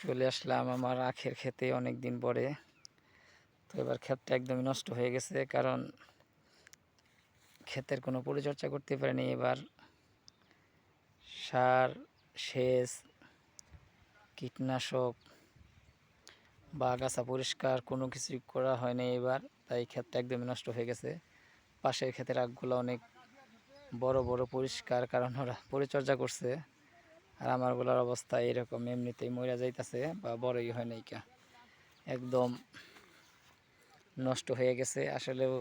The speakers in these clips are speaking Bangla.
চলে আসলাম আমার আখের খেতে অনেক দিন পরে। তো এবার ক্ষেতটা একদমই নষ্ট হয়ে গেছে, কারণ ক্ষেতের কোনো পরিচর্যা করতে পারিনি। এবার সার, সেচ, কীটনাশক বা আগাছা পরিষ্কার কোনো কিছুই করা হয়নি এবার, তাই ক্ষেতটা একদমই নষ্ট হয়ে গেছে। পাশের ক্ষেতের আখগুলো অনেক বড় বড় পরিষ্কার, কারণ ওরা পরিচর্যা করছে। আর আমারগুলোর অবস্থা এরকম, এমনিতেই মরে যাইতেছে বা বড়ই হয় নাই, একদম নষ্ট হয়ে গেছে। আসলেও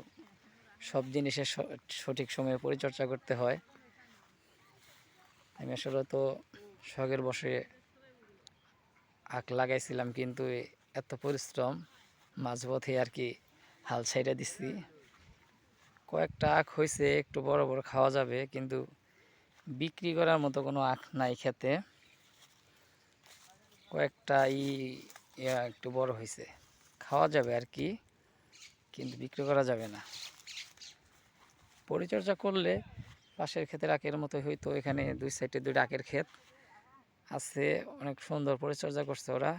সব জিনিসের সঠিক সময়ে পরিচর্যা করতে হয়। আমি আসলে তো শখের বসে আখ লাগাইছিলাম, কিন্তু এত পরিশ্রম, মাঝপথে আর কি হাল ছাইড়া দিছি। কয়েকটা আখ হয়েছে, একটু বড় বড় খাওয়া যাবে, কিন্তু বিক্রি করার মতো কোনো আখ নাই খেতে। কয়েকটা একটু বড় হয়েছে, খাওয়া যাবে আর কি, কিন্তু বিক্রি করা যাবে না। পরিচর্যা করলে পাশের ক্ষেতের আখের মতো হইতো। এখানে দুই সাইডে দুইটা আখের ক্ষেত আছে, অনেক সুন্দর পরিচর্যা করছে ওরা।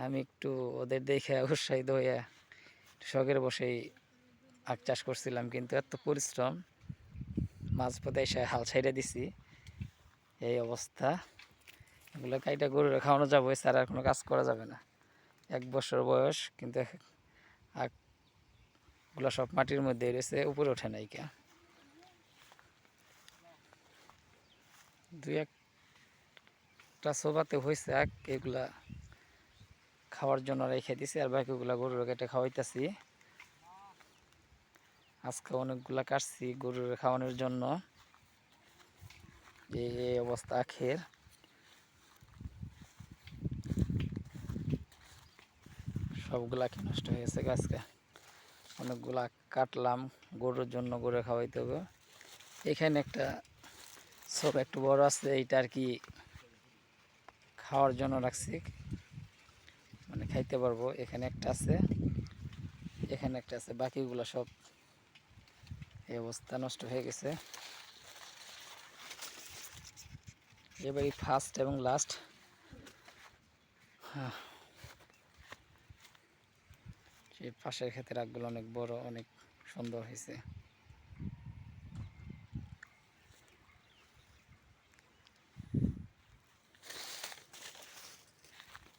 আমি একটু ওদের দেখে উৎসাহিত হয়ে শখের বসেই আখ চাষ করছিলাম, কিন্তু এত পরিশ্রম, মাঝপথে এসে হাল ছাইড়ে দিছি। এই অবস্থা। এগুলো কাইটা গরুর খাওয়ানো যাবো, এছাড়া আর কোনো কাজ করা যাবে না। 1 বছর বয়স, কিন্তু আখগুলো সব মাটির মধ্যে রয়েছে, উপরে ওঠে নাই। দুই একটা সোবাতে হয়েছে আখ, এগুলা খাওয়ার জন্য রেখে দিছি, আর বাকিগুলা গরুর কেটে খাওয়াইতেছি। আজকে অনেকগুলা কাটছি গরুর খাওয়ানোর জন্য। এই অবস্থা আখের। সবগুলা কি নষ্ট হয়ে গেছে আজকে। অনেকগুলা কাটলাম গরুর জন্য, গরু খাওয়াইতে হবে। এখানে একটা সব একটু বড় আছে, এইটা আর কি খাওয়ার জন্য রাখছি, মানে খাইতে পারবো। এখানে একটা আছে, এখানে একটা আছে, বাকিগুলো সব এই অবস্থা, নষ্ট হয়ে গেছে। এবারই ফার্স্ট এবং লাস্ট। সেই পাশের ক্ষেতের আখগুলো অনেক বড়, অনেক সুন্দর হয়েছে।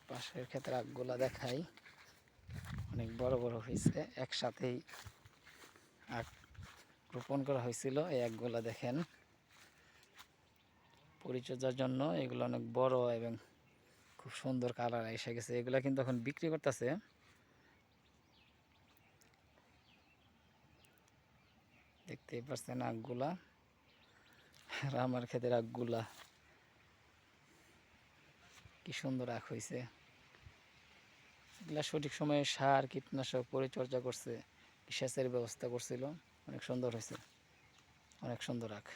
পাশের ক্ষেতের আখগুলা দেখাই, অনেক বড় বড় হয়েছে। একসাথেই আখ রোপণ করা হয়েছিল। এই আখগুলা দেখেন, পরিচর্যার জন্য এগুলো অনেক বড় এবং খুব সুন্দর কালার এসে গেছে। এগুলা কিন্তু এখন বিক্রি করতেছে। দেখতেই পাচ্ছেন আখগুলা, আর আমার ক্ষেতের আখগুলা কি সুন্দর আখ হয়েছে। এগুলা সঠিক সময়ে সার, কীটনাশক পরিচর্যা করছে, সেচের ব্যবস্থা করছিল, অনেক সুন্দর হয়েছে, অনেক সুন্দর আখ।